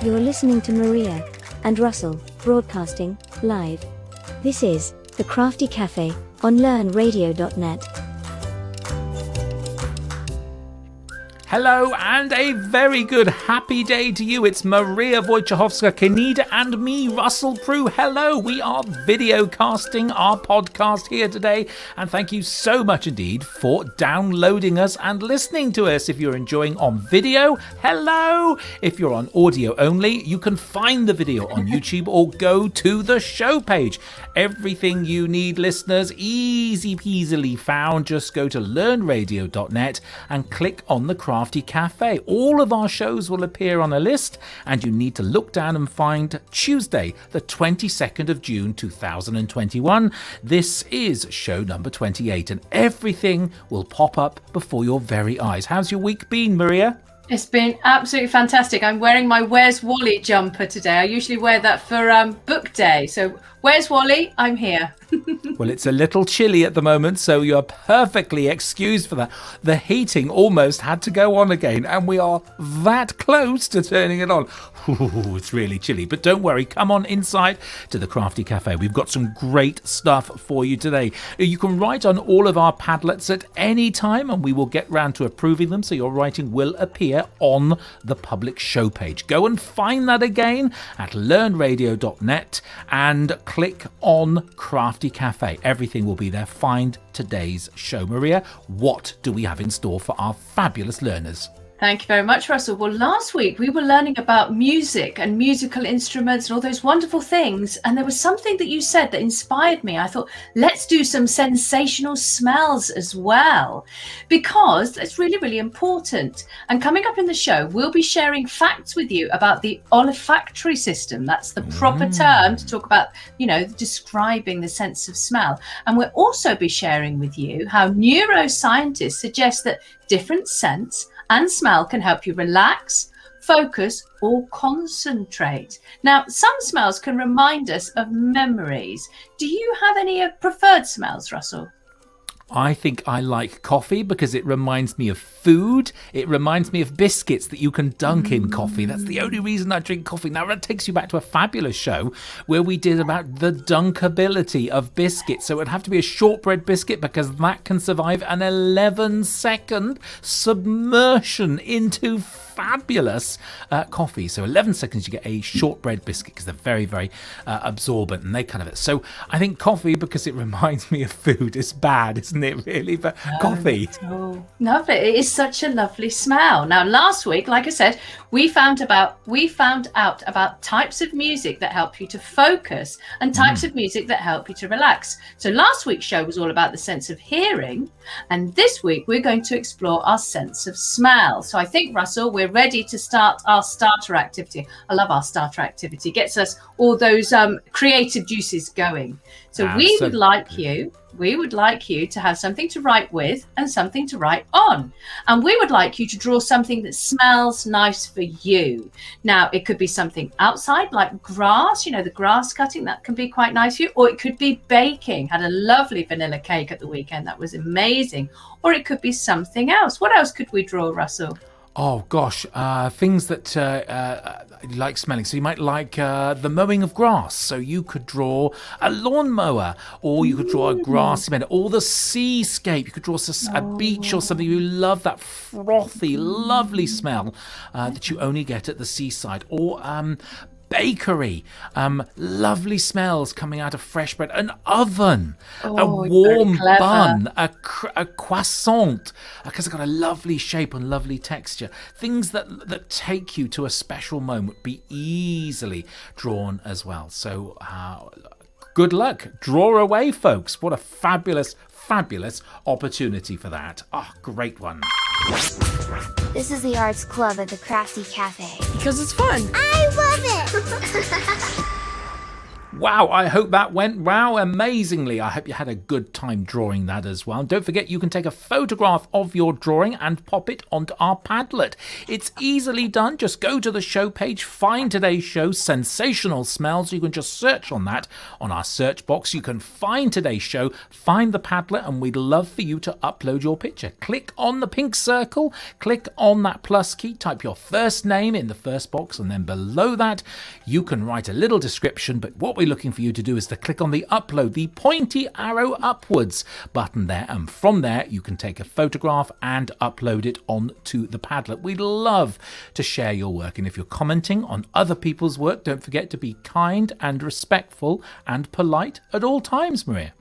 You're listening to Maria and Russell, broadcasting live. This is the Crafty Cafe on learnradio.net. Hello and a very good happy day to you. It's Maria Wojciechowska-Kenida and me, Russell Prue. Hello, we are video casting our podcast here today, and thank you so much indeed for downloading us and listening to us. If you're enjoying on video, hello. If you're on audio only, you can find the video on YouTube or go to the show page. Everything you need, listeners, easy peasily found. Just go to learnradio.net and click on the Crafty Cafe. All of our shows will appear on a list, and you need to look down and find Tuesday, the 22nd of June 2021. This is show number 28, and everything will pop up before your very eyes. How's your week been, Maria? It's been absolutely fantastic. I'm wearing my Where's Wally jumper today. I usually wear that for book day. So where's Wally? I'm here. Well, it's a little chilly at the moment, so you're perfectly excused for that. The heating almost had to go on again, and we are that close to turning it on. Ooh, it's really chilly, but don't worry. Come on inside to the Crafty Cafe. We've got some great stuff for you today. You can write on all of our Padlets at any time, and we will get round to approving them, so your writing will appear on the public show page. Go and find that again at learnradio.net and click on Crafty Cafe. Everything will be there. Find today's show. Maria, what do we have in store for our fabulous learners? Thank you very much, Russell. Well, last week we were learning about music and musical instruments and all those wonderful things. And there was something that you said that inspired me. I thought, let's do some sensational smells as well, because it's really, really important. And coming up in the show, we'll be sharing facts with you about the olfactory system. That's the proper term to talk about, describing the sense of smell. And we'll also be sharing with you how neuroscientists suggest that different scents and smell can help you relax, focus, or concentrate. Now, some smells can remind us of memories. Do you have any preferred smells, Russell? I think I like coffee because it reminds me of food. It reminds me of biscuits that you can dunk in coffee. That's the only reason I drink coffee. Now, that takes you back to a fabulous show where we did about the dunkability of biscuits. So it would have to be a shortbread biscuit because that can survive an 11-second submersion into fabulous coffee. So 11 seconds you get a shortbread biscuit because they're very, very absorbent and they kind of... So I think coffee because it reminds me of food is bad, isn't it, really? But coffee. Oh, lovely. It is such a lovely smell. Now, last week, like I said, we found out about types of music that help you to focus and types of music that help you to relax. So last week's show was all about the sense of hearing, and this week we're going to explore our sense of smell. So I think, Russell, we're ready to start our starter activity. I love our starter activity. It gets us all those creative juices going. So we would like you to have something to write with and something to write on. And we would like you to draw something that smells nice for you. Now, it could be something outside like grass, the grass cutting, that can be quite nice for you. Or it could be baking. Had a lovely vanilla cake at the weekend. That was amazing. Or it could be something else. What else could we draw, Russell? Oh, gosh, things that you like smelling. So you might like the mowing of grass. So you could draw a lawnmower, or you could draw a grassy meadow, or the seascape. You could draw a beach or something. You love that frothy, lovely smell that you only get at the seaside. Or bakery, lovely smells coming out of fresh bread, an oven, a warm bun, a croissant, because it's got a lovely shape and lovely texture. Things that take you to a special moment be easily drawn as well. So good luck. Draw away, folks. What a fabulous opportunity for that. Great one. This is the Arts Club at the Crafty Cafe. Because it's fun. I love it! Wow, I hope that went amazingly. I hope you had a good time drawing that as well. Don't forget you can take a photograph of your drawing and pop it onto our Padlet. It's easily done. Just go to the show page, find today's show, Sensational Smells. You can just search on that on our search box. You can find today's show, find the Padlet, and we'd love for you to upload your picture. Click on the pink circle, click on that plus key, type your first name in the first box, and then below that you can write a little description. But what we're looking for you to do is to click on the upload, the pointy arrow upwards button there, and from there you can take a photograph and upload it onto the Padlet. We'd love to share your work, and if you're commenting on other people's work, don't forget to be kind and respectful and polite at all times, Maria.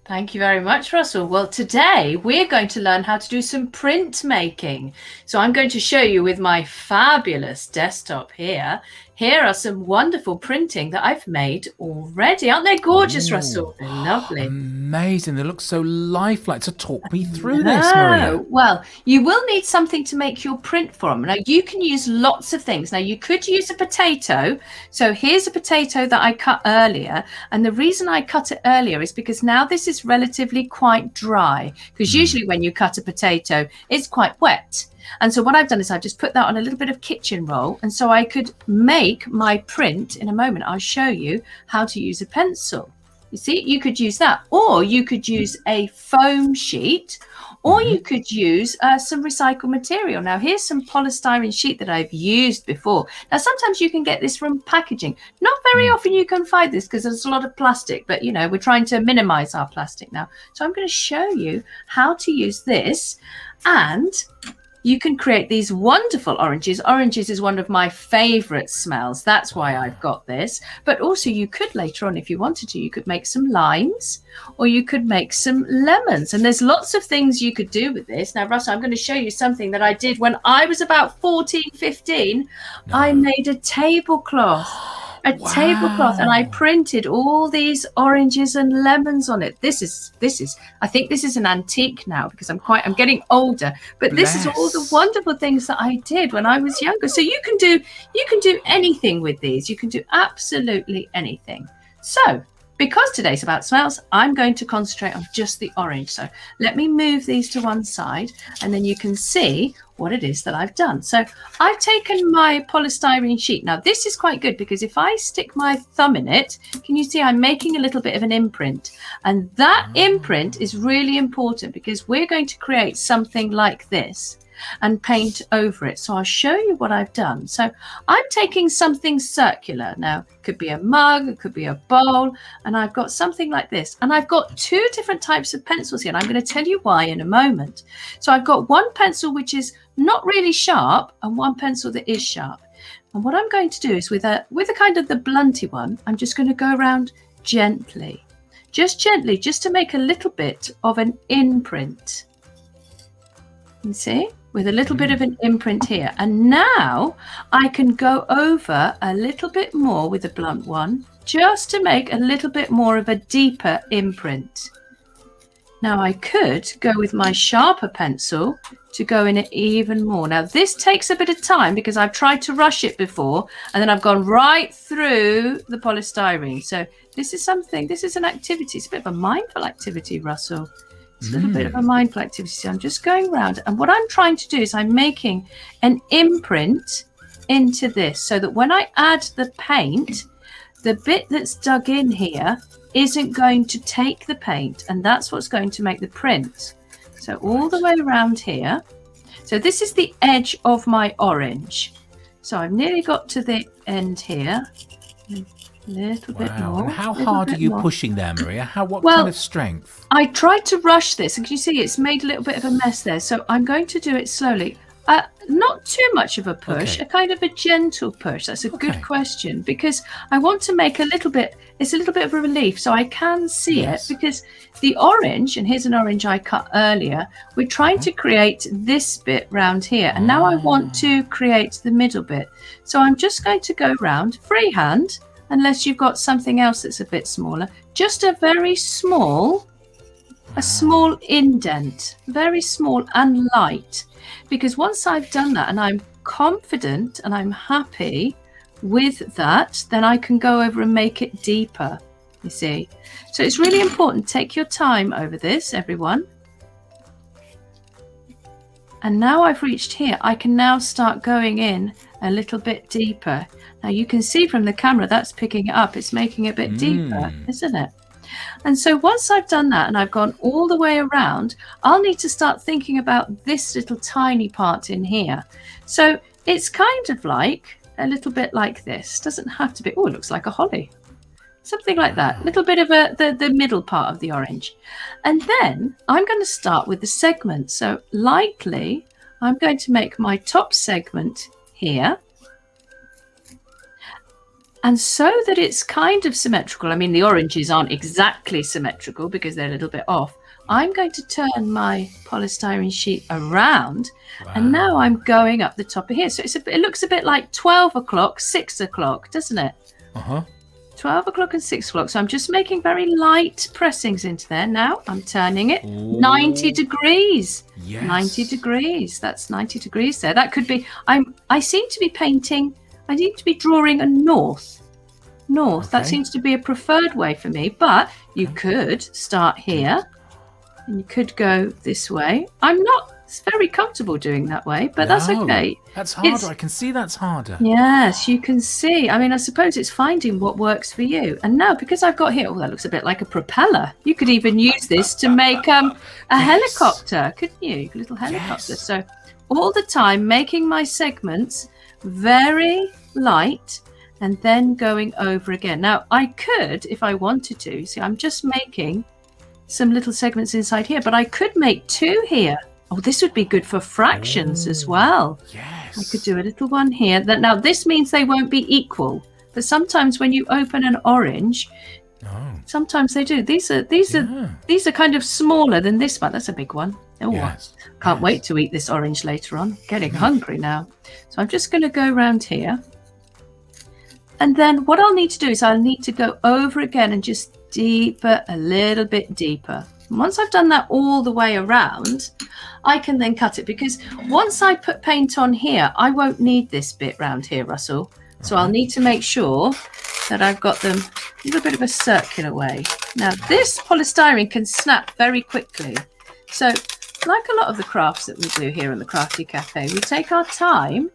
Thank you very much, Russell. Well, today we're going to learn how to do some printmaking. So I'm going to show you with my fabulous desktop here. Here are some wonderful printing that I've made already. Aren't they gorgeous, Russell? They're lovely. Amazing. They look so lifelike. So talk me through this, Maria. Well, you will need something to make your print from. Now, you can use lots of things. Now, you could use a potato. So here's a potato that I cut earlier. And the reason I cut it earlier is because now this is relatively quite dry. Because usually when you cut a potato, it's quite wet. And so what I've done is I've just put that on a little bit of kitchen roll. And so I could make my print in a moment. I'll show you how to use a pencil. You see, you could use that, or you could use a foam sheet, or you could use some recycled material. Now, here's some polystyrene sheet that I've used before. Now, sometimes you can get this from packaging. Not very often you can find this because there's a lot of plastic, but, you know, we're trying to minimize our plastic now. So I'm going to show you how to use this, and you can create these wonderful oranges. Oranges is one of my favorite smells. That's why I've got this. But also you could later on, if you wanted to, you could make some limes, or you could make some lemons. And there's lots of things you could do with this. Now, Russell, I'm going to show you something that I did when I was about 14, 15. I made a tablecloth. Tablecloth, and I printed all these oranges and lemons on it. This is I think this is an antique now because I'm getting older, but this is all the wonderful things that I did when I was younger. So you can do anything with these. You can do absolutely anything. So because today's about smells, I'm going to concentrate on just the orange. So let me move these to one side, and then you can see what it is that I've done. So I've taken my polystyrene sheet. Now, this is quite good because if I stick my thumb in it, can you see I'm making a little bit of an imprint? And that imprint is really important because we're going to create something like this and paint over it. So I'll show you what I've done. So I'm taking something circular. Now, it could be a mug, it could be a bowl, and I've got something like this. And I've got two different types of pencils here, and I'm going to tell you why in a moment. So I've got one pencil which is not really sharp and one pencil that is sharp. And what I'm going to do is with a kind of the blunty one, I'm just going to go around gently, just to make a little bit of an imprint. You see? With a little bit of an imprint here. And now I can go over a little bit more with a blunt one, just to make a little bit more of a deeper imprint. Now I could go with my sharper pencil to go in it even more. Now this takes a bit of time because I've tried to rush it before, and then I've gone right through the polystyrene. So this is an activity. It's a bit of a mindful activity, Russell. It's a little bit of a mindful activity. So I'm just going around, and what I'm trying to do is I'm making an imprint into this so that when I add the paint, the bit that's dug in here isn't going to take the paint, and that's what's going to make the print. So all the way around here. So this is the edge of my orange. So I've nearly got to the end here. Little bit more. And how hard are you pushing there, Maria? What Well, kind of strength? I tried to rush this, and can you see it's made a little bit of a mess there? So I'm going to do it slowly. Not too much of a push, a kind of a gentle push. That's a good question, because I want to make it's a little bit of a relief so I can see it, because the orange, and here's an orange I cut earlier, we're trying to create this bit round here. And now I want to create the middle bit. So I'm just going to go round freehand, unless you've got something else that's a bit smaller, just a very small, indent, very small and light. Because once I've done that and I'm confident and I'm happy, with that, then I can go over and make it deeper, you see. So it's really important. Take your time over this, everyone. And now I've reached here, I can now start going in a little bit deeper. Now you can see from the camera that's picking it up. It's making it a bit deeper, isn't it? And so once I've done that and I've gone all the way around, I'll need to start thinking about this little tiny part in here. So it's kind of like a little bit like this. Doesn't have to be. Oh, it looks like a holly. Something like that. A little bit of the middle part of the orange. And then I'm going to start with the segment. So likely I'm going to make my top segment here. And so that it's kind of symmetrical, I mean, the oranges aren't exactly symmetrical because they're a little bit off. I'm going to turn my polystyrene sheet around. Wow. And now I'm going up the top of here. So it looks a bit like 12 o'clock, 6 o'clock, doesn't it? 12 o'clock and 6 o'clock. So I'm just making very light pressings into there. Now I'm turning it 90 degrees. Yes. 90 degrees. That's 90 degrees there. That could be, I seem to be painting, I need to be drawing a north. Okay. That seems to be a preferred way for me, but you could start here and you could go this way. I'm not very comfortable doing that way, but that's okay. That's harder. I can see that's harder. Yes, you can see. I mean, I suppose it's finding what works for you. And now, because I've got here, that looks a bit like a propeller. You could even use this to make a helicopter, couldn't you? A little helicopter. Yes. So all the time making my segments very light and then going over again. Now I could, if I wanted to, see, I'm just making some little segments inside here, but I could make 2 here. Oh, this would be good for fractions as well. Yes. I could do a little one here. Now this means they won't be equal, but sometimes when you open an orange, sometimes they do. These are kind of smaller than this one. That's a big one. Oh, yes. Can't wait to eat this orange later on. Getting hungry now. So I'm just going to go around here. And then what I'll need to do is I'll need to go over again and just deeper, a little bit deeper. And once I've done that all the way around, I can then cut it, because once I put paint on here, I won't need this bit round here, Russell. So I'll need to make sure that I've got them a little bit of a circular way. Now this polystyrene can snap very quickly. So like a lot of the crafts that we do here in the Crafty Cafe, we take our time.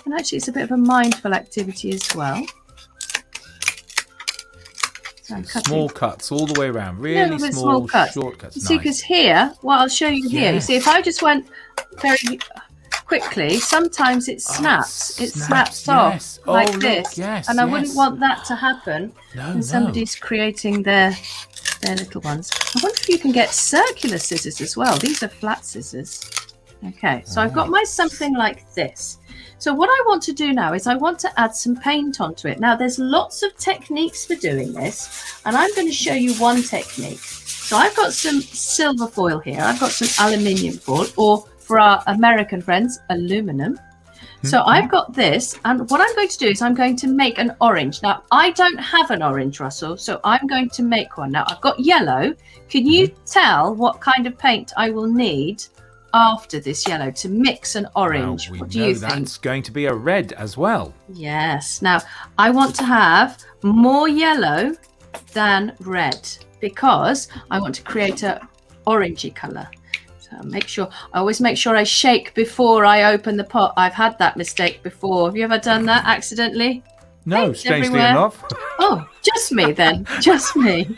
And actually it's a bit of a mindful activity as well. So I'm cutting small cuts all the way around, really small cuts. Shortcuts. You see, because here, what I'll show you here, you see, if I just went very quickly, sometimes it snaps. It snaps off like this. Yes, and I wouldn't want that to happen when somebody's creating their little ones. I wonder if you can get circular scissors as well. These are flat scissors. Okay, so I've got my something like this. So what I want to do now is I want to add some paint onto it. Now there's lots of techniques for doing this, and I'm going to show you one technique. So I've got some silver foil here. I've got some aluminium foil, or for our American friends, aluminum. So I've got this, and what I'm going to do is I'm going to make an orange. Now I don't have an orange, Russell, so I'm going to make one. Now I've got yellow. Can you tell what kind of paint I will need after this yellow to mix an orange? Well, what do you think? That's going to be a red as well. Yes. Now I want to have more yellow than red because I want to create a orangey color. So I always make sure I shake before I open the pot. I've had that mistake before. Have you ever done that accidentally? No, strangely enough. Oh, just me then. Just me.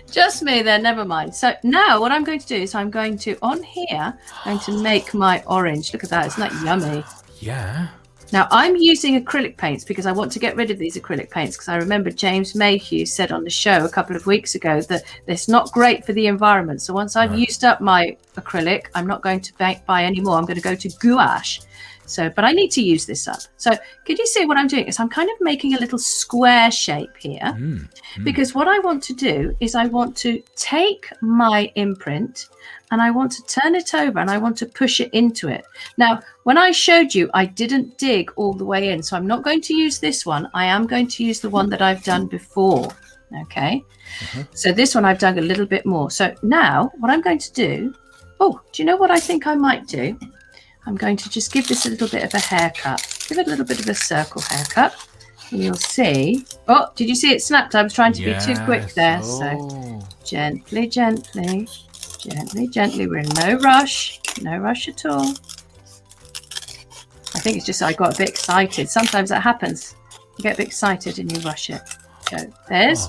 Just me then, never mind. So now what I'm going to do is I'm going to, on here, I'm going to make my orange. Look at that, isn't that yummy? Yeah. Now I'm using acrylic paints because I want to get rid of these acrylic paints, because I remember James Mayhew said on the show a couple of weeks ago that it's not great for the environment. So once I've used up my acrylic, I'm not going to buy any more. I'm going to go to gouache. So, but I need to use this up. So could you see what I'm doing is I'm kind of making a little square shape here because what I want to do is I want to take my imprint and I want to turn it over and I want to push it into it. Now, when I showed you, I didn't dig all the way in. So I'm not going to use this one. I am going to use the one that I've done before. Okay. So this one I've dug a little bit more. So now what I'm going to do, do you know what I think I might do? I'm going to just give this a little bit of a haircut. Give it a little bit of a circle haircut. And you'll see. Oh, did you see it snapped? I was trying to be too quick there. So gently, gently, gently, gently. We're in no rush. No rush at all. I think it's just I got a bit excited. Sometimes that happens. You get a bit excited and you rush it. So there's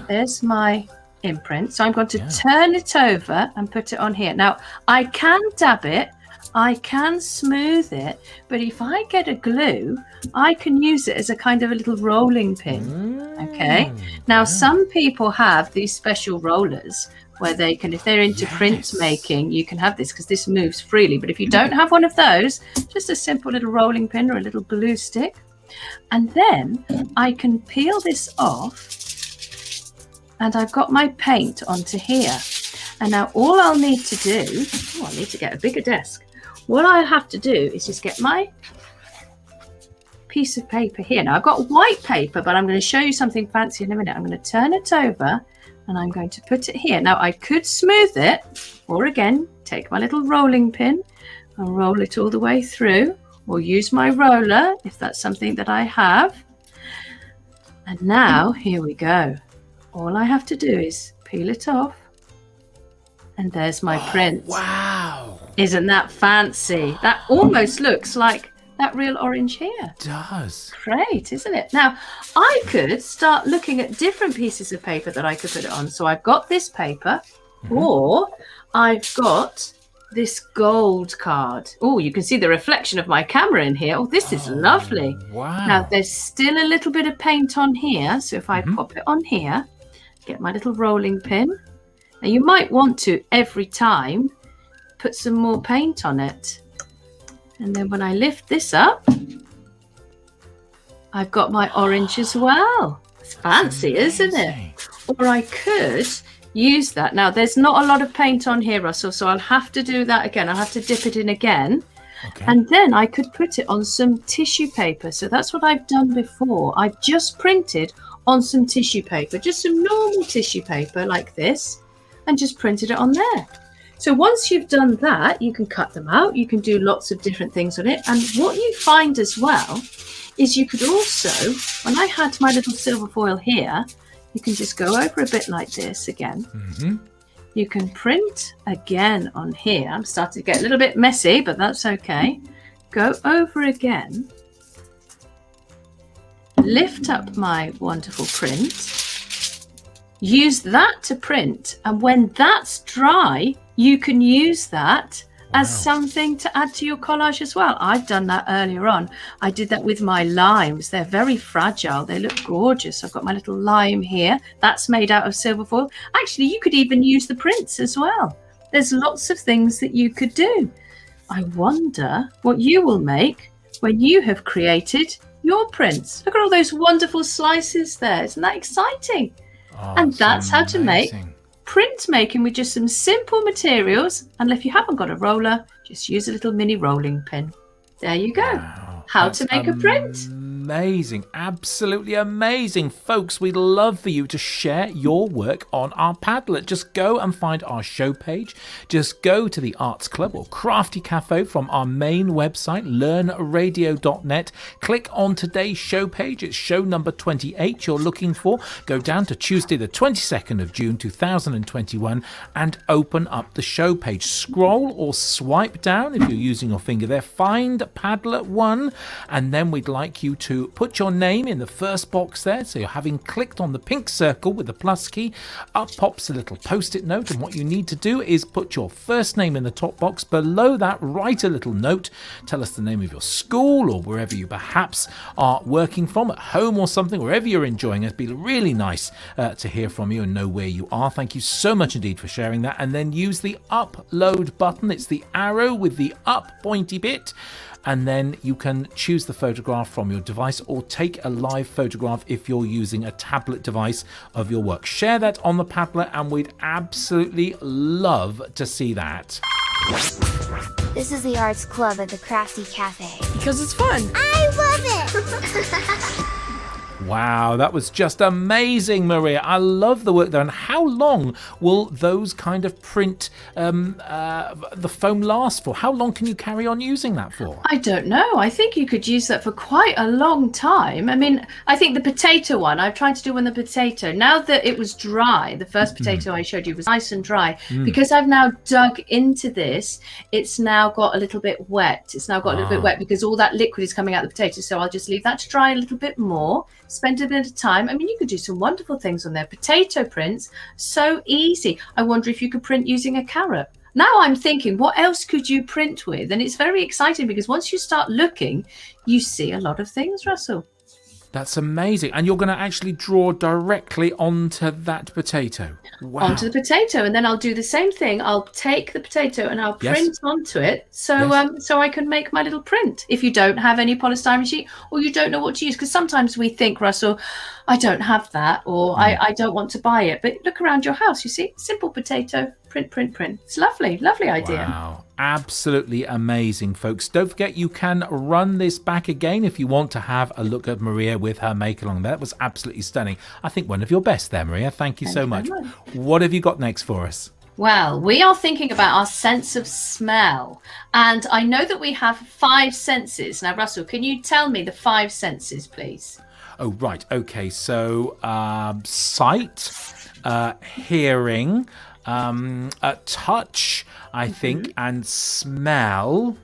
there's my imprint. So I'm going to turn it over and put it on here. Now I can dab it. I can smooth it, but if I get a glue, I can use it as a kind of a little rolling pin. Okay. Now, some people have these special rollers where they can, if they're into printmaking, you can have this because this moves freely. But if you don't have one of those, just a simple little rolling pin or a little glue stick. And then I can peel this off and I've got my paint onto here. And now all I'll need to do, I need to get a bigger desk. What I'll have to do is just get my piece of paper here. Now I've got white paper, but I'm going to show you something fancy in a minute. I'm going to turn it over and I'm going to put it here. Now I could smooth it, or again, take my little rolling pin and roll it all the way through, or use my roller if that's something that I have. And now here we go. All I have to do is peel it off. And there's my print. Wow. Isn't that fancy? That almost looks like that real orange here. It does. Great, isn't it? Now, I could start looking at different pieces of paper that I could put it on. So I've got this paper, or I've got this gold card. Oh, you can see the reflection of my camera in here. Oh, this is lovely. Wow. Now, there's still a little bit of paint on here. So if I pop it on here, get my little rolling pin. Now you might want to, every time, put some more paint on it. And then when I lift this up, I've got my orange as well. It's fancy, isn't it? Or I could use that. Now, there's not a lot of paint on here, Russell, so I'll have to do that again. I'll have to dip it in again. Okay. And then I could put it on some tissue paper. So that's what I've done before. I've just printed on some tissue paper, just some normal tissue paper like this, and just printed it on there. So once you've done that, you can cut them out. You can do lots of different things on it. And what you find as well is you could also, when I had my little silver foil here, you can just go over a bit like this again. You can print again on here. I'm starting to get a little bit messy, but that's okay. Go over again. Lift up my wonderful print. Use that to print, and when that's dry, you can use that as something to add to your collage as well. I've done that earlier on. I did that with my limes. They're very fragile. They look gorgeous. I've got my little lime here. That's made out of silver foil. Actually, you could even use the prints as well. There's lots of things that you could do. I wonder what you will make when you have created your prints. Look at all those wonderful slices there. Isn't that exciting? And that's how to make printmaking with just some simple materials. And if you haven't got a roller, just use a little mini rolling pin. There you go. Wow, how to make a print. Amazing, absolutely amazing. Folks, we'd love for you to share your work on our Padlet. Just go and find our show page. Just go to the Arts Club or Crafty Cafe from our main website, learnradio.net. Click on today's show page. It's show number 28 you're looking for. Go down to Tuesday, the 22nd of June, 2021, and open up the show page. Scroll or swipe down if you're using your finger there. Find Padlet 1, and then we'd like you to put your name in the first box there. So you're having clicked on the pink circle with the plus key, up pops a little post-it note, and what you need to do is put your first name in the top box. Below that, write a little note. Tell us the name of your school or wherever you perhaps are working from, at home or something, wherever you're enjoying it. It'd be really nice to hear from you and know where you are. Thank you so much indeed for sharing that. And then use the upload button. It's the arrow with the up pointy bit. And then you can choose the photograph from your device or take a live photograph if you're using a tablet device of your work. Share that on the Padlet and we'd absolutely love to see that. This is the Arts Club at the Crafty Cafe. Because it's fun. I love it! Wow, that was just amazing, Maria. I love the work there. And how long will those kind of print the foam last for? How long can you carry on using that for? I don't know. I think you could use that for quite a long time. I mean, I think the potato one, I've tried to do on the potato. Now that it was dry, the first potato I showed you was nice and dry. Because I've now dug into this, it's now got a little bit wet. It's now got a little bit wet because all that liquid is coming out of the potato. So I'll just leave that to dry a little bit more. Spend a bit of time. I mean, you could do some wonderful things on there. Potato prints, so easy. I wonder if you could print using a carrot. Now I'm thinking, what else could you print with? And it's very exciting because once you start looking, you see a lot of things, Russell. That's amazing. And you're going to actually draw directly onto that potato. Wow. Onto the potato, and then I'll do the same thing. I'll take the potato and I'll print onto it, so so I can make my little print. If you don't have any polystyrene sheet, or you don't know what to use, because sometimes we think, Russell, I don't have that, or I don't want to buy it. But look around your house, you see, simple potato, print, print, print. It's lovely, lovely idea. Wow. Absolutely amazing, folks. Don't forget, you can run this back again if you want to have a look at Maria with her make along. That was absolutely stunning. I think one of your best there, Maria. Thank you so much. What have you got next for us? Well, we are thinking about our sense of smell. And I know that we have 5 senses. Now, Russell, can you tell me the 5 senses, please? Oh, right. Okay. So sight, hearing, touch, I think, and smell.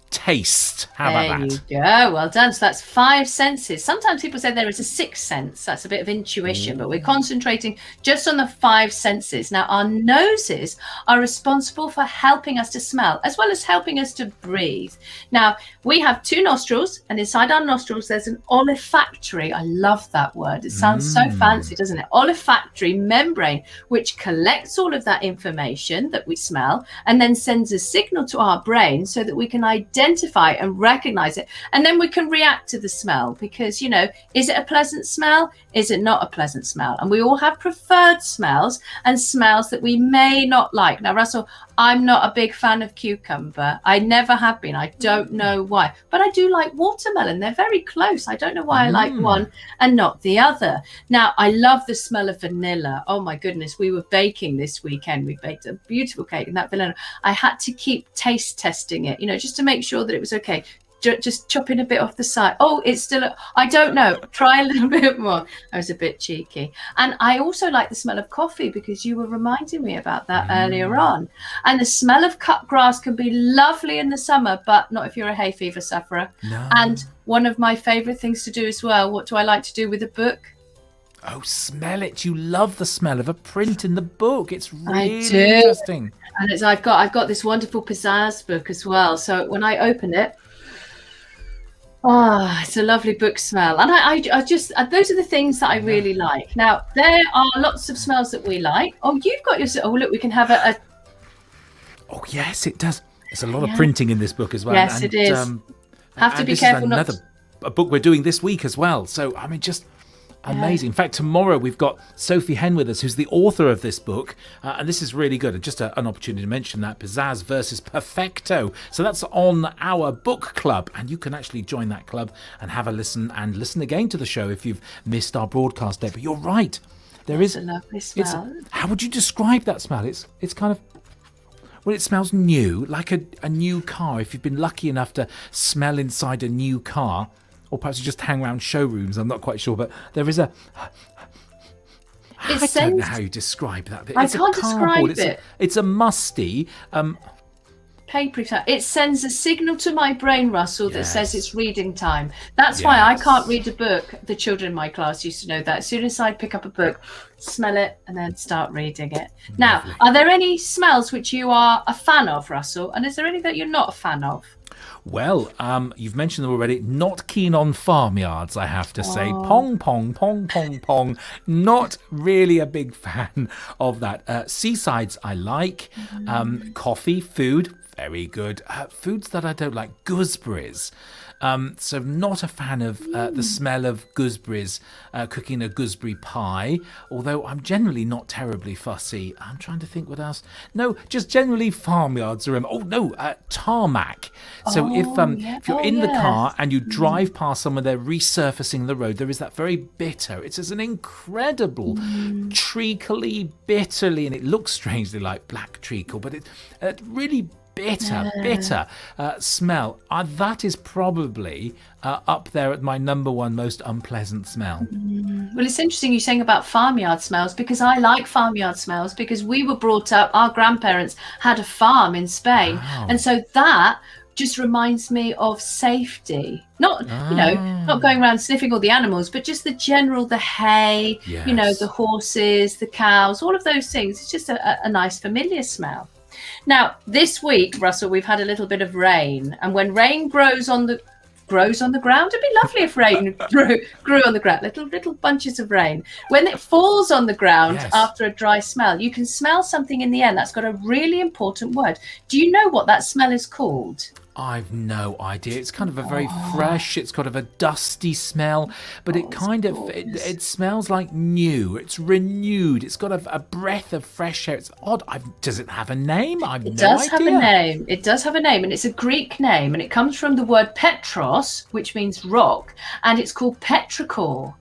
Taste. How about that? There you go. Well done. So that's 5 senses. Sometimes people say there is a 6th sense. That's a bit of intuition, but we're concentrating just on the 5 senses. Now, our noses are responsible for helping us to smell, as well as helping us to breathe. Now, we have 2 nostrils, and inside our nostrils, there's an olfactory. I love that word. It sounds so fancy, doesn't it? Olfactory membrane, which collects all of that information that we smell, and then sends a signal to our brain so that we can identify and recognize it, and then we can react to the smell, because, you know, is it a pleasant smell? Is it not a pleasant smell? And we all have preferred smells and smells that we may not like. Now, Russell, I'm not a big fan of cucumber. I never have been. I don't know why, but I do like watermelon. They're very close. I don't know why I like one and not the other. Now, I love the smell of vanilla. Oh my goodness, we were baking this weekend. We baked a beautiful cake, and that vanilla, I had to keep taste testing it, you know, just to make sure that it was okay. Just chopping a bit off the side. Oh, it's still, I don't know. Try a little bit more. I was a bit cheeky. And I also like the smell of coffee, because you were reminding me about that earlier on. And the smell of cut grass can be lovely in the summer, but not if you're a hay fever sufferer. No. And one of my favorite things to do as well, what do I like to do with a book? Oh, smell it. You love the smell of a print in the book. It's really interesting. And I've got this wonderful pizzazz book as well. So when I open it, oh, it's a lovely book smell. And I just, those are the things that I really like. Now, there are lots of smells that we like. Oh, you've got your, oh, look, we can have a Oh, yes, it does. There's a lot of printing in this book as well. Yes, it is. Have to be careful. A book we're doing this week as well. So, I mean, just amazing. In fact, tomorrow we've got Sophie Hen with us, who's the author of this book. And this is really good. Just an opportunity to mention that. Pizzazz versus Perfecto. So that's on our book club. And you can actually join that club and have a listen, and listen again to the show if you've missed our broadcast day. But you're right. There is a lovely smell. How would you describe that smell? It's kind of, well, it smells new, like a new car. If you've been lucky enough to smell inside a new car, or perhaps you just hang around showrooms, I'm not quite sure, but there is a... I don't know how you describe that. I can't describe it. It's a musty... papery. It sends a signal to my brain, Russell, that says it's reading time. That's why I can't read a book. The children in my class used to know that. As soon as I pick up a book, smell it, and then start reading it. Lovely. Now, are there any smells which you are a fan of, Russell? And is there any that you're not a fan of? Well, you've mentioned them already. Not keen on farmyards, I have to say. Pong, pong, pong, pong, pong. Not really a big fan of that. Seasides I like. Coffee, food, very good. Foods that I don't like, gooseberries. So not a fan of the smell of gooseberries, cooking a gooseberry pie, although I'm generally not terribly fussy. I'm trying to think what else. No, just generally farmyards are... Oh, no, tarmac. So if you're in the yes. car and you drive past someone, they're resurfacing the road, there is that very bitter, it's as an incredible treacly, bitterly, and it looks strangely like black treacle, but it's really bitter smell. That is probably up there at my number one most unpleasant smell. Well, it's interesting you're saying about farmyard smells, because I like farmyard smells, because we were brought up, our grandparents had a farm in Spain. Wow. And so that just reminds me of safety. Not, not going around sniffing all the animals, but just the hay, Yes. the horses, the cows, all of those things. It's just a nice familiar smell. Now, this week, Russell, we've had a little bit of rain, and when rain grows on the ground, it'd be lovely if rain grew on the ground, little bunches of rain. When it falls on the ground after a dry smell, you can smell something in the air that's got a really important word. Do you know what that smell is called? I've no idea. It's kind of a very fresh, it's kind of a dusty smell, but it kind of, it smells like new. It's renewed. It's got a breath of fresh air. It's odd. Does it have a name? It does have a name. It does have a name, and it's a Greek name, and it comes from the word petros, which means rock, and it's called petrichor.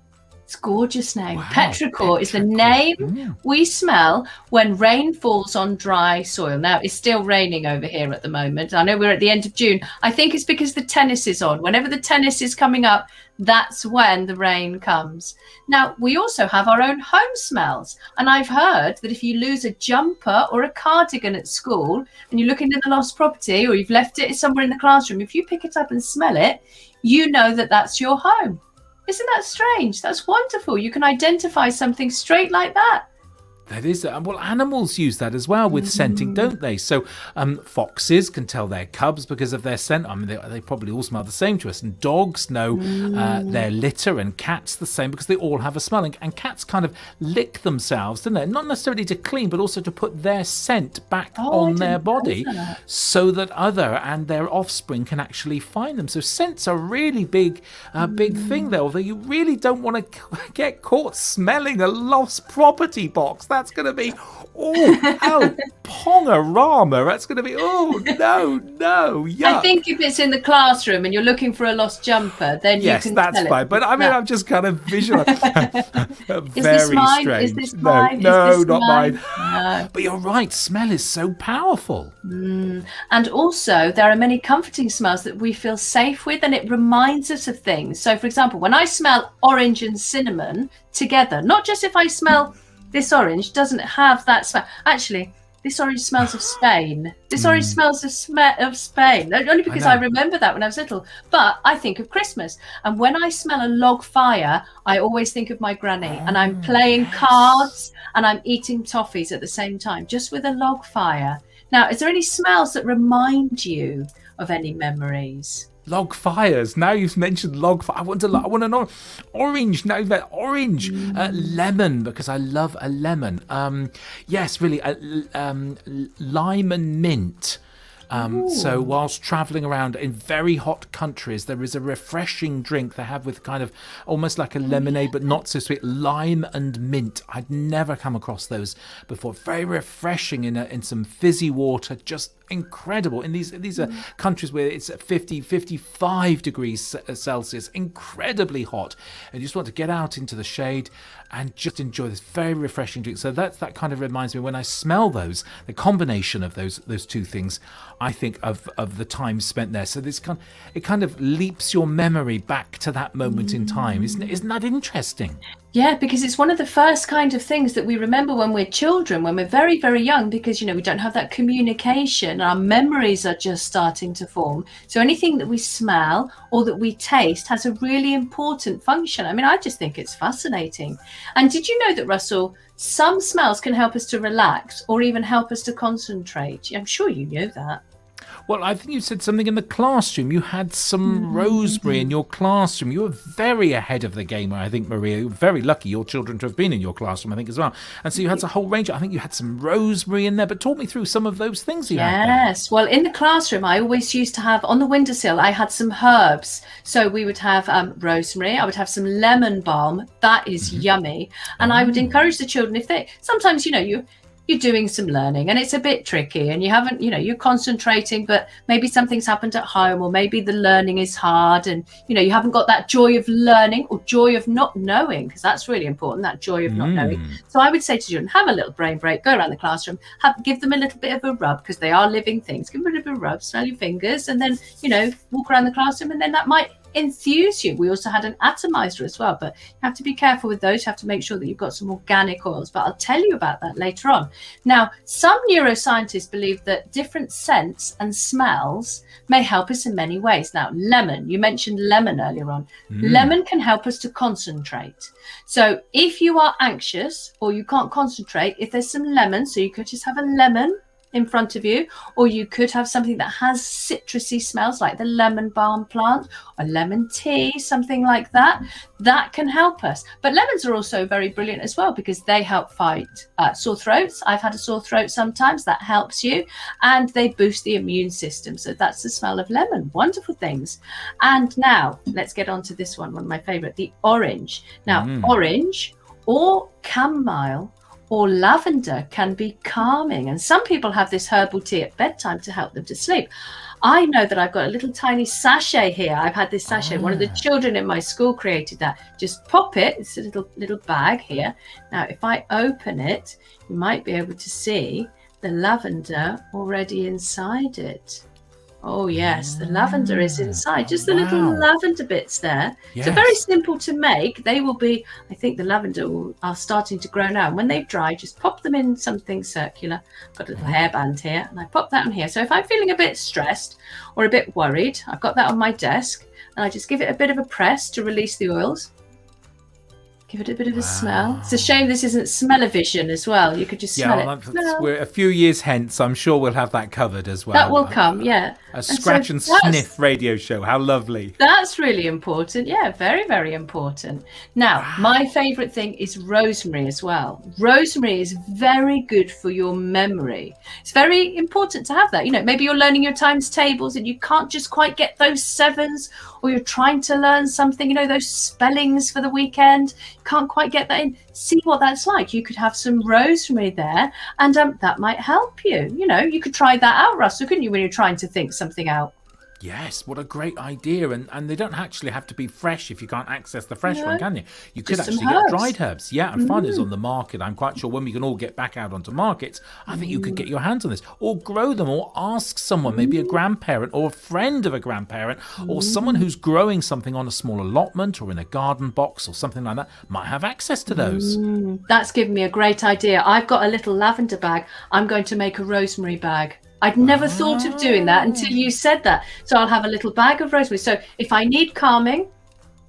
It's a gorgeous name. Wow, petrichor is the name we smell when rain falls on dry soil. Now, it's still raining over here at the moment. I know we're at the end of June. I think it's because the tennis is on. Whenever the tennis is coming up, that's when the rain comes. Now, we also have our own home smells. And I've heard that if you lose a jumper or a cardigan at school and you're looking in the lost property, or you've left it somewhere in the classroom, if you pick it up and smell it, you know that that's your home. Isn't that strange? That's wonderful. You can identify something straight like that. That is, well, animals use that as well with scenting, don't they? So foxes can tell their cubs because of their scent. I mean, they probably all smell the same to us. And dogs know their litter, and cats the same, because they all have a smell. And cats kind of lick themselves, don't they? Not necessarily to clean, but also to put their scent back on their body, so that other and their offspring can actually find them. So scents are a really big thing there, although you really don't want to get caught smelling a lost property box. That's going to be, pongarama. That's going to be, no, yuck. I think if it's in the classroom and you're looking for a lost jumper, then you can that's smell fine. it. But I mean, I'm just kind of visualizing. Is this mine? Strange. Is this mine? No, Is this not mine. No. But you're right. Smell is so powerful. And also, there are many comforting smells that we feel safe with, and it reminds us of things. So, for example, when I smell orange and cinnamon together, not just if I smell this orange doesn't have that smell. Actually, this orange smells of Spain. This orange smells of Spain. Only because I remember that when I was little. But I think of Christmas. And when I smell a log fire, I always think of my granny. And I'm playing cards and I'm eating toffees at the same time, just with a log fire. Now, is there any smells that remind you of any memories? Log fires. Now you've mentioned log fire. I want to know orange. Now you've got orange, lemon, because I love a lemon. Yes, really, lime and mint. So whilst traveling around in very hot countries, there is a refreshing drink they have with kind of almost like a lemonade, but not so sweet, lime and mint. I'd never come across those before. Very refreshing in some fizzy water, just incredible. In these are countries where it's 50, 55 degrees Celsius, incredibly hot, and you just want to get out into the shade and just enjoy this very refreshing drink. So that kind of reminds me, when I smell those, the combination of those two things, I think of the time spent there. So it kind of leaps your memory back to that moment in time. Isn't that interesting? Yeah, because it's one of the first kind of things that we remember when we're children, when we're very, very young, because, we don't have that communication. Our memories are just starting to form. So anything that we smell or that we taste has a really important function. I mean, I just think it's fascinating. And did you know that, Russell, some smells can help us to relax or even help us to concentrate? I'm sure you knew that. Well, I think you said something in the classroom. You had some rosemary in your classroom. You were very ahead of the game, I think, Maria. You were very lucky your children to have been in your classroom, I think, as well. And so you had a whole range. I think you had some rosemary in there. But talk me through some of those things you had there. Yes. Well, in the classroom, I always used to have, on the windowsill, I had some herbs. So we would have rosemary. I would have some lemon balm. That is yummy. And I would encourage the children, if they, sometimes, you're doing some learning and it's a bit tricky and you haven't, you're concentrating, but maybe something's happened at home, or maybe the learning is hard and, you haven't got that joy of learning or joy of not knowing, because that's really important, that joy of not knowing. So I would say to children, have a little brain break, go around the classroom, give them a little bit of a rub, because they are living things. Give them a little bit of a rub, smell your fingers, and then, walk around the classroom, and then that might enthuse you. We also had an atomizer as well, but you have to be careful with those. You have to make sure that you've got some organic oils, but I'll tell you about that later on. Now, some neuroscientists believe that different scents and smells may help us in many ways. Now, lemon, you mentioned lemon earlier on. Lemon can help us to concentrate. So if you are anxious or you can't concentrate, if there's some lemon, so you could just have a lemon in front of you, or you could have something that has citrusy smells like the lemon balm plant or lemon tea, something like that. That can help us. But lemons are also very brilliant as well, because they help fight sore throats. I've had a sore throat sometimes. That helps you, and they boost the immune system. So that's the smell of lemon. Wonderful things. And now let's get on to this one of my favorite, the orange. Now, orange or chamomile or lavender can be calming, and some people have this herbal tea at bedtime to help them to sleep. I know that I've got a little tiny sachet here. I've had this sachet. One of the children in my school created that. Just pop it. It's a little bag here. Now, if I open it, you might be able to see the lavender already inside it. Oh, yes, the lavender is inside. Just the little lavender bits there. Yes. So very simple to make. They will be, I think the lavender are starting to grow now. And when they've dried, just pop them in something circular. I've got a little hairband here, and I pop that on here. So if I'm feeling a bit stressed or a bit worried, I've got that on my desk, and I just give it a bit of a press to release the oils. Give it a bit of a smell. It's a shame this isn't smell-o-vision as well. You could just smell it. We're a few years hence, I'm sure we'll have that covered as well. That will come, yeah. A scratch and sniff radio show. How lovely. That's really important. Yeah, very, very important. Now, my favourite thing is rosemary as well. Rosemary is very good for your memory. It's very important to have that. Maybe you're learning your times tables and you can't just quite get those sevens, or you're trying to learn something, those spellings for the weekend. Can't quite get that in. See what that's like. You could have some rosemary there, and that might help you. You could try that out, Russell, couldn't you, when you're trying to think something out? Yes, what a great idea. And they don't actually have to be fresh if you can't access the fresh one, can you? You could Just actually get dried herbs. Yeah, and find this on the market. I'm quite sure when we can all get back out onto markets, I think you could get your hands on this, or grow them, or ask someone, maybe a grandparent or a friend of a grandparent, or someone who's growing something on a small allotment or in a garden box or something like that, might have access to those. That's given me a great idea. I've got a little lavender bag. I'm going to make a rosemary bag. I'd never thought of doing that until you said that. So I'll have a little bag of rosemary. So if I need calming,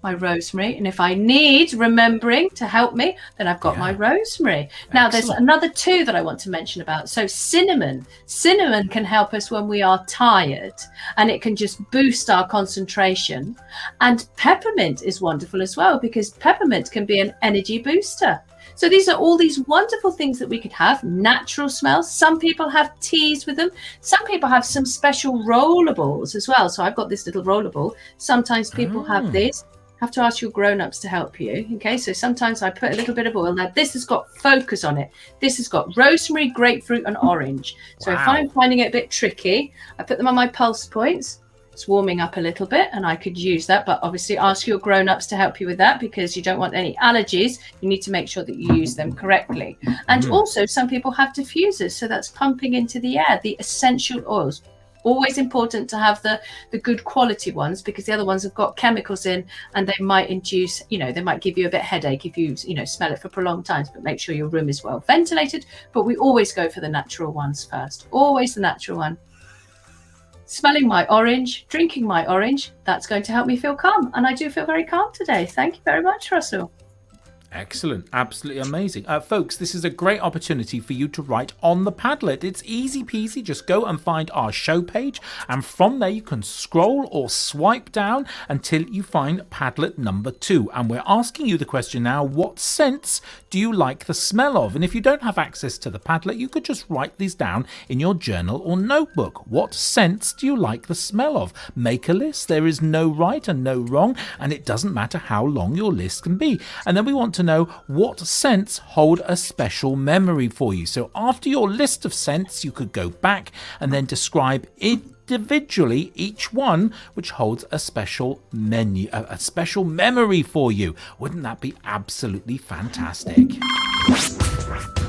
my rosemary, and if I need remembering to help me, then I've got my rosemary. Now, there's another two that I want to mention about. So cinnamon. Cinnamon can help us when we are tired, and it can just boost our concentration. And peppermint is wonderful as well, because peppermint can be an energy booster. So these are all these wonderful things that we could have. Natural smells. Some people have teas with them. Some people have some special rollables as well. So I've got this little rollable. Sometimes people have these. Have to ask your grown-ups to help you. Okay, so sometimes I put a little bit of oil. Now this has got focus on it. This has got rosemary, grapefruit, and orange. So if I'm finding it a bit tricky, I put them on my pulse points. It's warming up a little bit, and I could use that, but obviously ask your grown-ups to help you with that, because you don't want any allergies. You need to make sure that you use them correctly. And also some people have diffusers, so that's pumping into the air, the essential oils. Always important to have the good quality ones, because the other ones have got chemicals in, and they might induce, they might give you a bit headache if you, smell it for prolonged times. But make sure your room is well ventilated. But we always go for the natural ones first. Always the natural one. Smelling my orange, drinking my orange, that's going to help me feel calm. And I do feel very calm today. Thank you very much, Russell. Excellent. Absolutely amazing. Folks, this is a great opportunity for you to write on the Padlet. It's easy peasy. Just go and find our show page, and from there you can scroll or swipe down until you find Padlet number 2. And we're asking you the question now, what scents do you like the smell of? And if you don't have access to the Padlet, you could just write these down in your journal or notebook. What scents do you like the smell of? Make a list. There is no right and no wrong, and it doesn't matter how long your list can be. And then we want to know what scents hold a special memory for you. So after your list of scents, you could go back and then describe individually each one which holds a special a special memory for you. Wouldn't that be absolutely fantastic?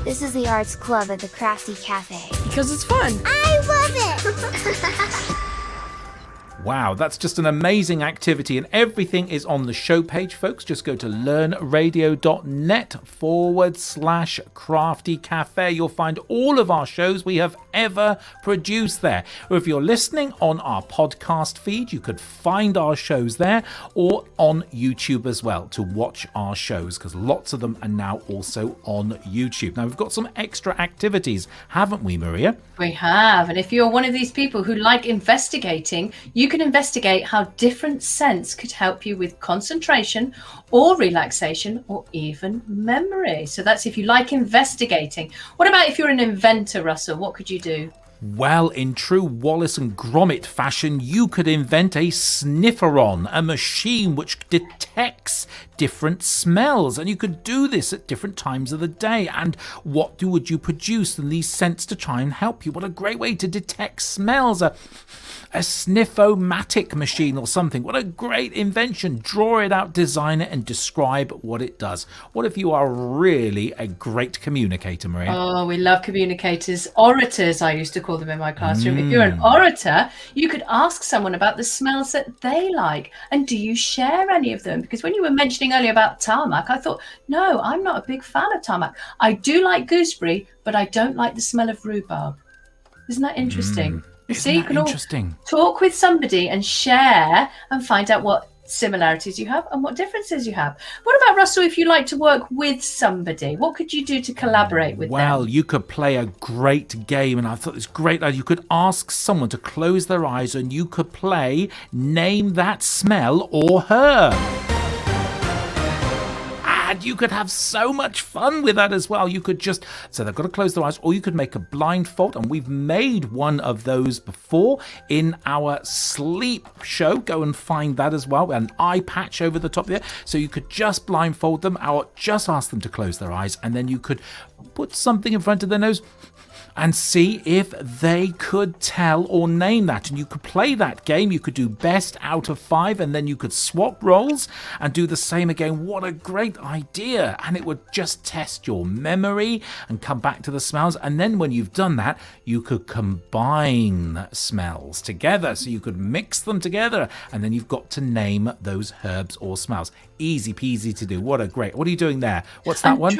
This is the Arts Club at the Crafty Cafe. Because it's fun. I love it! Wow, that's just an amazing activity, and everything is on the show page, folks. Just go to learnradio.net/Crafty Cafe. You'll find all of our shows we have ever produced there. Or if you're listening on our podcast feed, you could find our shows there, or on YouTube as well to watch our shows, because lots of them are now also on YouTube. Now, we've got some extra activities, haven't we, Maria? We have. And if you're one of these people who like investigating, you can investigate how different scents could help you with concentration or relaxation or even memory. So that's if you like investigating. What about if you're an inventor, Russell? What could you do? Well, in true Wallace and Gromit fashion, you could invent a snifferon, a machine which detects different smells, and you could do this at different times of the day. And what would you produce in these scents to try and help you? What a great way to detect smells. A sniffomatic machine or something. What a great invention. Draw it out, design it, and describe what it does. What if you are really a great communicator, Maria? Oh, we love communicators. Orators, I used to call them in my classroom. If you're an orator, you could ask someone about the smells that they like. And do you share any of them? Because when you were mentioning earlier about tarmac, I thought, no, I'm not a big fan of tarmac. I do like gooseberry, but I don't like the smell of rhubarb. Isn't that interesting? Isn't you that can all interesting? talk with somebody and share and find out what similarities you have and what differences you have. What about, Russell, if you like to work with somebody? What could you do to collaborate with them? Well, you could play a great game, and I thought it's great that you could ask someone to close their eyes and you could play Name That Smell or Herb. And you could have so much fun with that as well. You could so they've got to close their eyes, or you could make a blindfold, and we've made one of those before in our sleep show. Go and find that as well. An eye patch over the top there, so you could just blindfold them, or just ask them to close their eyes, and then you could put something in front of their nose and see if they could tell or name that. And you could play that game. You could do best out of 5, and then you could swap roles and do the same again. What a great idea. And it would just test your memory and come back to the smells. And then when you've done that, you could combine smells together. So you could mix them together, and then you've got to name those herbs or smells. Easy peasy to do. What are you doing there? What's that one?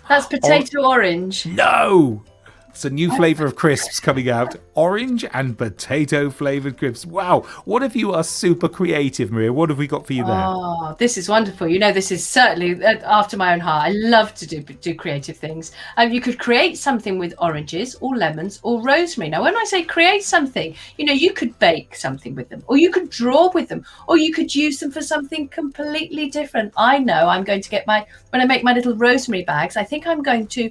That's potato orange. No! It's a new flavour of crisps coming out. Orange and potato flavoured crisps. Wow. What if you are super creative, Maria? What have we got for you there? Oh, this is wonderful. You know, this is certainly after my own heart. I love to do creative things. You could create something with oranges or lemons or rosemary. Now, when I say create something, you know, you could bake something with them, or you could draw with them, or you could use them for something completely different. I know I'm going to get when I make my little rosemary bags, I think I'm going to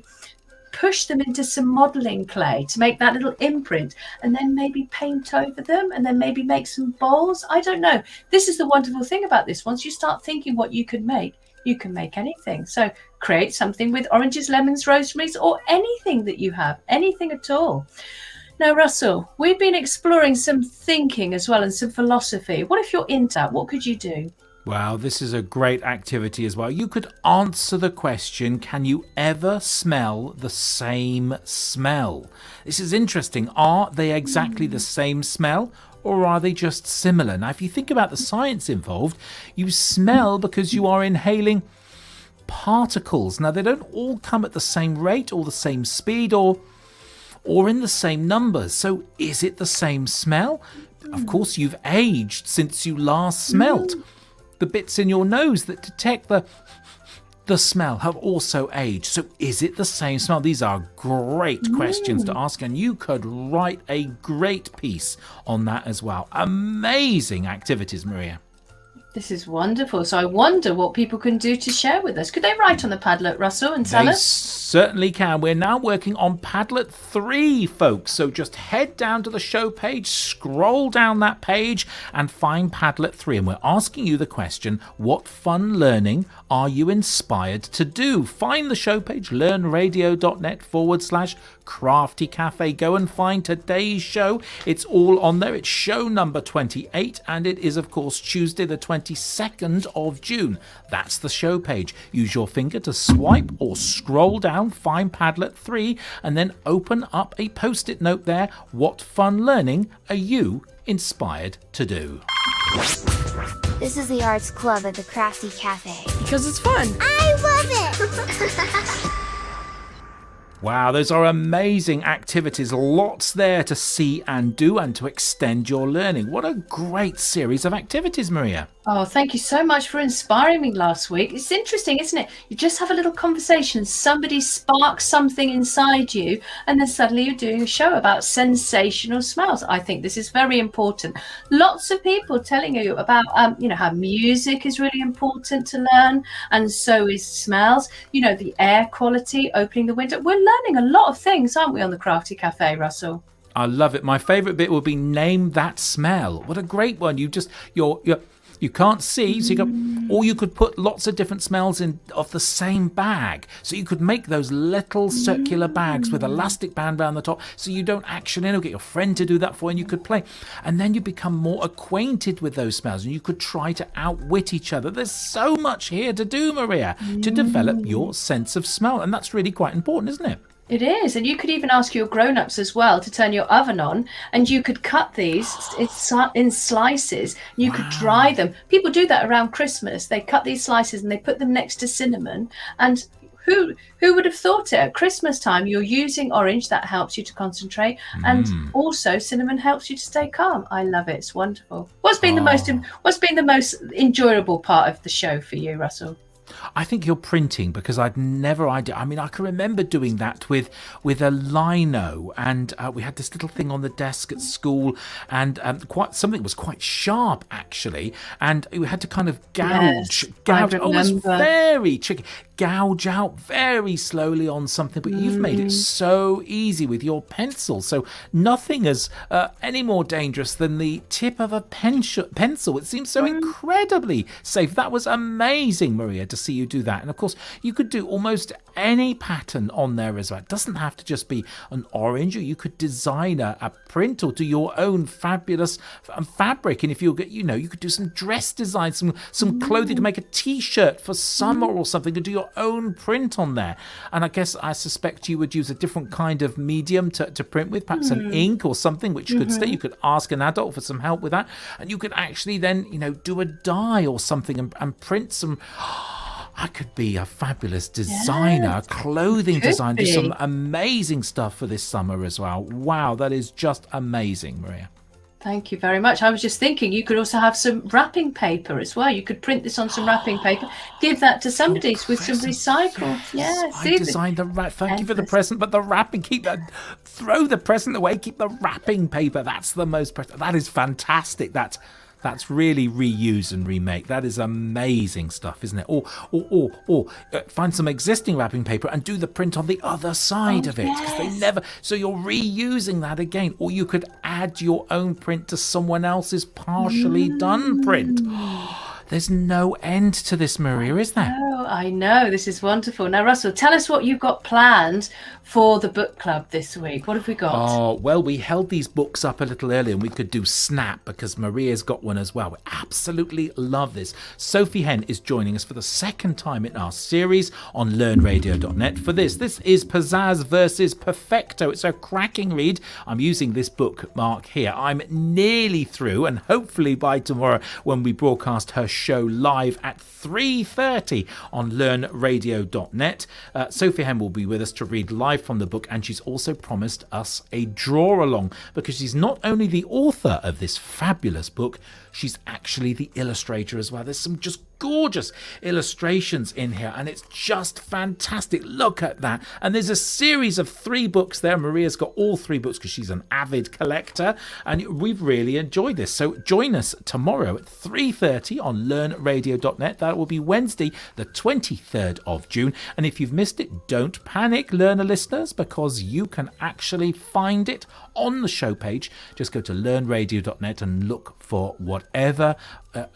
push them into some modeling clay to make that little imprint, and then maybe paint over them, and then maybe make some bowls. I don't know. This is the wonderful thing about this. Once you start thinking what you can make anything. So create something with oranges, lemons, rosemaries, or anything that you have, anything at all. Now, Russell, we've been exploring some thinking as well and some philosophy. What if you're into that? What could you do? Well, this is a great activity as well. You could answer the question, can you ever smell the same smell? This is interesting. Are they exactly the same smell, or are they just similar? Now, if you think about the science involved, you smell because you are inhaling particles. Now, they don't all come at the same rate or the same speed or in the same numbers. So is it the same smell? Of course, you've aged since you last smelt. The bits in your nose that detect the smell have also aged. So is it the same smell? These are great questions to ask, and you could write a great piece on that as well. Amazing activities, Maria. This is wonderful. So I wonder what people can do to share with us. Could they write on the Padlet, Russell, and tell They us? certainly can. We're now working on Padlet 3, folks. So just head down to the show page, scroll down that page, and find Padlet 3. And we're asking you the question, what fun learning are you inspired to do? Find the show page, learnradio.net/Crafty Cafe. Go and find today's show. It's all on there. It's show number 28, and it is, of course, Tuesday the 22nd of June. That's the show page. Use your finger to swipe or scroll down, find Padlet 3, and then open up a post-it note there. What fun learning are you inspired to do? This is the Arts Club at the Crafty Cafe. Because it's fun. I love it! Wow, those are amazing activities. Lots there to see and do and to extend your learning. What a great series of activities, Maria. Oh, thank you so much for inspiring me last week. It's interesting, isn't it? You just have a little conversation, somebody sparks something inside you, and then suddenly you're doing a show about sensational smells. I think this is very important. Lots of people telling you about, how music is really important to learn, and so is smells. The air quality, opening the window. We're learning a lot of things, aren't we, on the Crafty Cafe, Russell? I love it. My favourite bit will be name that smell. What a great one. You can't see, so you could put lots of different smells in of the same bag. So you could make those little circular bags with elastic band around the top, so you don't actually get your friend to do that for you, and you could play. And then you become more acquainted with those smells, and you could try to outwit each other. There's so much here to do, Maria, to develop your sense of smell, and that's really quite important, isn't it? It is, and you could even ask your grown-ups as well to turn your oven on, and you could cut these in slices. You could dry them. People do that around Christmas. They cut these slices and they put them next to cinnamon. And who would have thought it? At Christmas time, you're using orange. That helps you to concentrate, and also cinnamon helps you to stay calm. I love it. It's wonderful. What's been the most enjoyable part of the show for you, Russell? I think you're printing, because I can remember doing that with a lino, and we had this little thing on the desk at school, and something was quite sharp actually, and we had to kind of gouge. Oh, it was very tricky. Gouge out very slowly on something, but you've made it so easy with your pencil. So nothing is any more dangerous than the tip of a pencil. It seems so incredibly safe. That was amazing, Maria, to see you do that. And of course, you could do almost any pattern on there as well. It doesn't have to just be an orange, or you could design a print or do your own fabulous fabric. And if you could do some dress designs, some clothing to make a t-shirt for summer or something, and do your own print on there. And I suspect you would use a different kind of medium to print with, perhaps an ink or something which could stay. You could ask an adult for some help with that, and you could actually then do a dye or something and print some. I could be a fabulous designer, a clothing designer, do some amazing stuff for this summer as well. Wow, that is just amazing, Maria. Thank you very much. I was just thinking you could also have some wrapping paper as well. You could print this on some wrapping paper, give that to somebody with some recycle. Yes, I designed the thank you for the present, but the wrapping, throw the present away, keep the wrapping paper. That's the most, that is fantastic. That's really reuse and remake. That is amazing stuff, isn't it? Or find some existing wrapping paper and do the print on the other side of it. Yes. So you're reusing that again. Or you could add your own print to someone else's partially done print. There's no end to this, Maria, is there? Oh, I know. This is wonderful. Now, Russell, tell us what you've got planned for the book club this week. What have we got? Oh, well, we held these books up a little earlier, and we could do Snap because Maria's got one as well. We absolutely love this. Sophie Henn is joining us for the second time in our series on learnradio.net for this. This is Pizzazz versus Perfecto. It's a cracking read. I'm using this bookmark here. I'm nearly through, and hopefully by tomorrow when we broadcast her show live at 3:30 on learnradio.net. Sophie Henn will be with us to read live from the book, and she's also promised us a draw along because she's not only the author of this fabulous book, she's actually the illustrator as well. There's some just gorgeous illustrations in here, and it's just fantastic. Look at that. And there's a series of 3 books there. Maria's got all 3 books because she's an avid collector, and we've really enjoyed this. So join us tomorrow at 3:30 on learnradio.net. That will be Wednesday the 23rd of June. And if you've missed it, don't panic, learner listeners, because you can actually find it on the show page. Just go to learnradio.net and look for whatever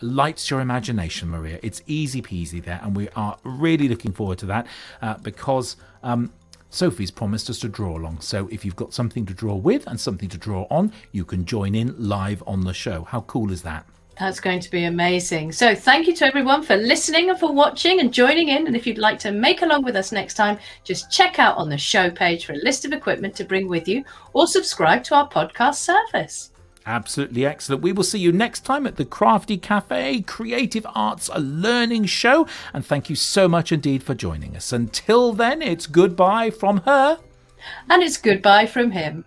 lights your imagination, Maria. It's easy peasy there, and we are really looking forward to that because Sophie's promised us to draw along. So if you've got something to draw with and something to draw on, you can join in live on the show. How cool is that? That's going to be amazing. So thank you to everyone for listening and for watching and joining in. And if you'd like to make along with us next time, just check out on the show page for a list of equipment to bring with you, or subscribe to our podcast service. Absolutely excellent. We will see you next time at the Crafty Cafe, Creative Arts Learning Show. And thank you so much indeed for joining us. Until then, it's goodbye from her. And it's goodbye from him.